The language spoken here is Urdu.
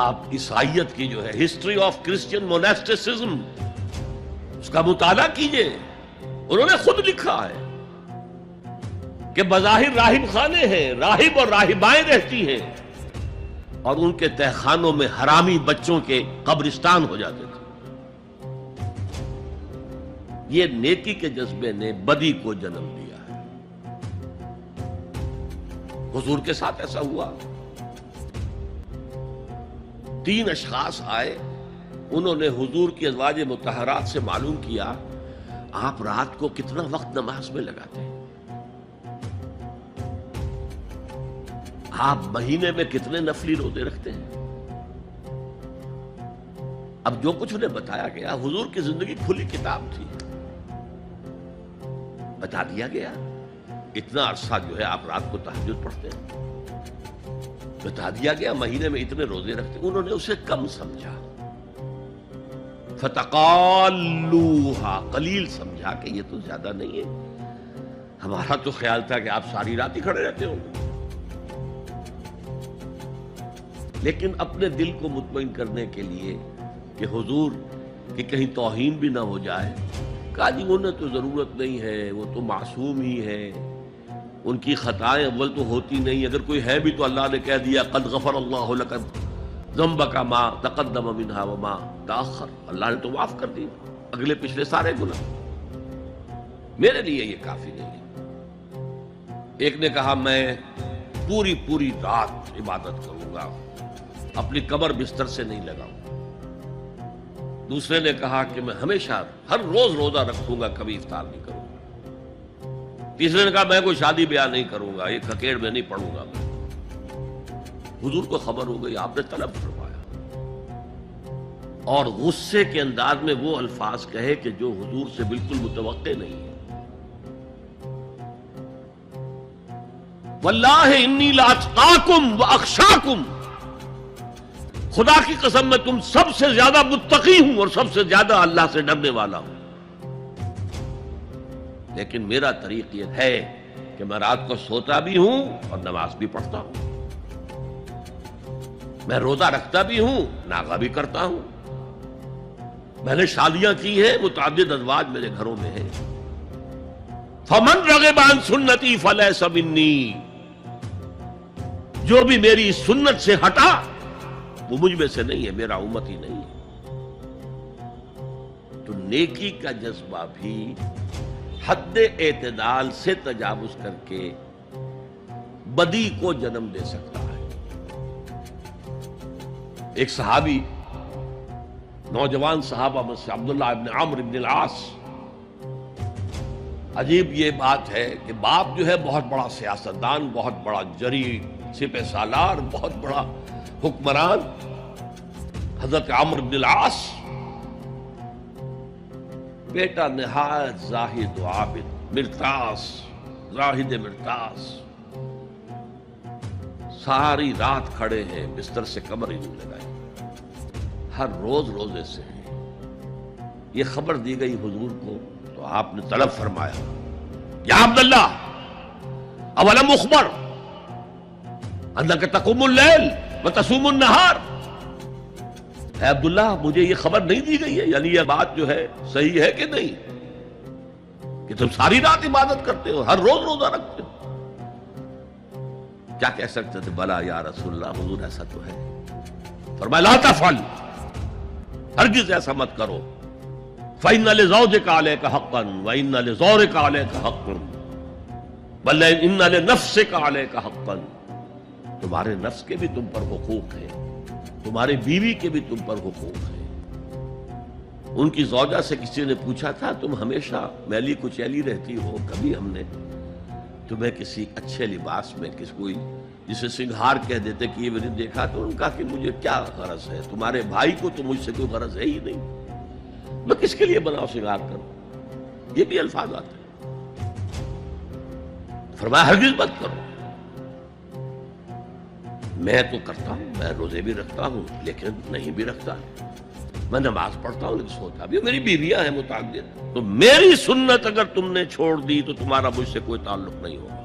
آپ عیسائیت کی جو ہے ہسٹری آف کرسچین موناسٹسزم اس کا مطالعہ کیجئے. انہوں نے خود لکھا ہے کہ بظاہر راہب خانے ہیں، راہب اور راہبائیں رہتی ہیں، اور ان کے تہخانوں میں حرامی بچوں کے قبرستان ہو جاتے تھے. یہ نیکی کے جذبے نے بدی کو جنم دیا ہے. حضور کے ساتھ ایسا ہوا. 3 اشخاص آئے، انہوں نے حضور کی ازواج مطہرات سے معلوم کیا آپ رات کو کتنا وقت نماز میں لگاتے ہیں، آپ مہینے میں کتنے نفلی روزے رکھتے ہیں. اب جو کچھ انہیں بتایا گیا، حضور کی زندگی کھلی کتاب تھی، بتا دیا گیا اتنا عرصہ جو ہے آپ رات کو تہجد پڑھتے ہیں، بتا دیا گیا مہینے میں اتنے روزے رکھتے ہیں. انہوں نے اسے کم سمجھا، فتقالوہا، قلیل سمجھا کہ یہ تو زیادہ نہیں ہے، ہمارا تو خیال تھا کہ آپ ساری رات ہی کھڑے رہتے ہوں. لیکن اپنے دل کو مطمئن کرنے کے لیے کہ حضور کی کہیں توہین بھی نہ ہو جائے، کہا جی انہیں تو ضرورت نہیں ہے، وہ تو معصوم ہی ہے، ان کی خطائیں اول تو ہوتی نہیں، اگر کوئی ہے بھی تو اللہ نے کہہ دیا قد غفر اللہ لک ذنبک ما تقدم منها وما تاخر، اللہ نے تو معاف کر دی اگلے پچھلے سارے گناہ، میرے لیے یہ کافی نہیں ہے. ایک نے کہا میں پوری رات عبادت کروں گا، اپنی کمر بستر سے نہیں لگاؤں. دوسرے نے کہا کہ میں ہمیشہ ہر روز روزہ رکھوں گا، کبھی افطار نہیں کروں گا. تیسرے نے کہا میں کوئی شادی بیاہ نہیں کروں گا، ایک کھکیڑ میں نہیں پڑھوں گا. میں حضور کو خبر ہو گئی، آپ نے طلب فرمایا اور غصے کے انداز میں وہ الفاظ کہے کہ جو حضور سے بالکل متوقع نہیں ہے. واللہ انی لاتقاکم واخشاکم، خدا کی قسم میں تم سب سے زیادہ متقی ہوں اور سب سے زیادہ اللہ سے ڈرنے والا ہوں. لیکن میرا طریق یہ ہے کہ میں رات کو سوتا بھی ہوں اور نماز بھی پڑھتا ہوں، میں روزہ رکھتا بھی ہوں، ناغہ بھی کرتا ہوں، میں نے شادیاں کی ہیں، متعدد ازواج میرے گھروں میں ہیں. فمن رغب عن سنتی فلیس منی، جو بھی میری سنت سے ہٹا وہ مجھ میں سے نہیں ہے، میرا امت ہی نہیں ہے. تو نیکی کا جذبہ بھی حد اعتدال سے تجاوز کر کے بدی کو جنم دے سکتا ہے. ایک صحابی، نوجوان صحابہ میں سے عبداللہ ابن عمرو ابن العاص، عجیب یہ بات ہے کہ باپ جو ہے بہت بڑا سیاستدان، بہت بڑا جری سپہ سالار، بہت بڑا حکمران، حضرت عمرو بن العاص، بیٹا نہایت زاہد و عابد، مرتاس، زاہد مرتاس، ساری رات کھڑے ہیں، بستر سے کمر ہی نہیں لگائی، ہر روز روزے سے ہیں. یہ خبر دی گئی حضور کو تو آپ نے طلب فرمایا یا عبداللہ اولم اخبر انک تقوم اللیل وتصوم النہار، اے عبداللہ مجھے یہ خبر نہیں دی گئی ہے، یعنی یہ بات جو ہے صحیح ہے کہ نہیں کہ تم ساری رات عبادت کرتے ہو، ہر روز روزہ رکھتے ہو؟ کیا کہہ سکتے تھے؟ بلا یا رسول اللہ، حضور ایسا تو ہے. فرمایا لا تفعل، ہرگز ایسا مت کرو. فإن لزوجك عليك حقا وإن لزورك عليك حقا بل إن لنفسك عليك حقا، تمہارے نفس کے بھی تم پر حقوق ہیں، تمہاری بیوی کے بھی تم پر حقوق ہیں. ان کی زوجہ سے کسی نے پوچھا تھا تم ہمیشہ میلی کچیلی رہتی ہو، کبھی ہم نے تمہیں کسی اچھے لباس میں کس کوئی جسے سنگھار کہہ دیتے کہ یہ میں نے دیکھا؟ تو ان کا کہ مجھے کیا غرض ہے، تمہارے بھائی کو تو مجھ سے کوئی غرض ہے ہی نہیں، میں کس کے لیے بناؤ سنگھار کروں؟ یہ بھی الفاظ آتے ہیں. فرمایا ہرگز مت کرو. میں تو کرتا ہوں، میں روزے بھی رکھتا ہوں لیکن نہیں بھی رکھتا، میں نماز پڑھتا ہوں لیکن سوتا بھی ہوں، میری بیویاں ہیں متعدد. تو میری سنت اگر تم نے چھوڑ دی تو تمہارا مجھ سے کوئی تعلق نہیں ہوگا.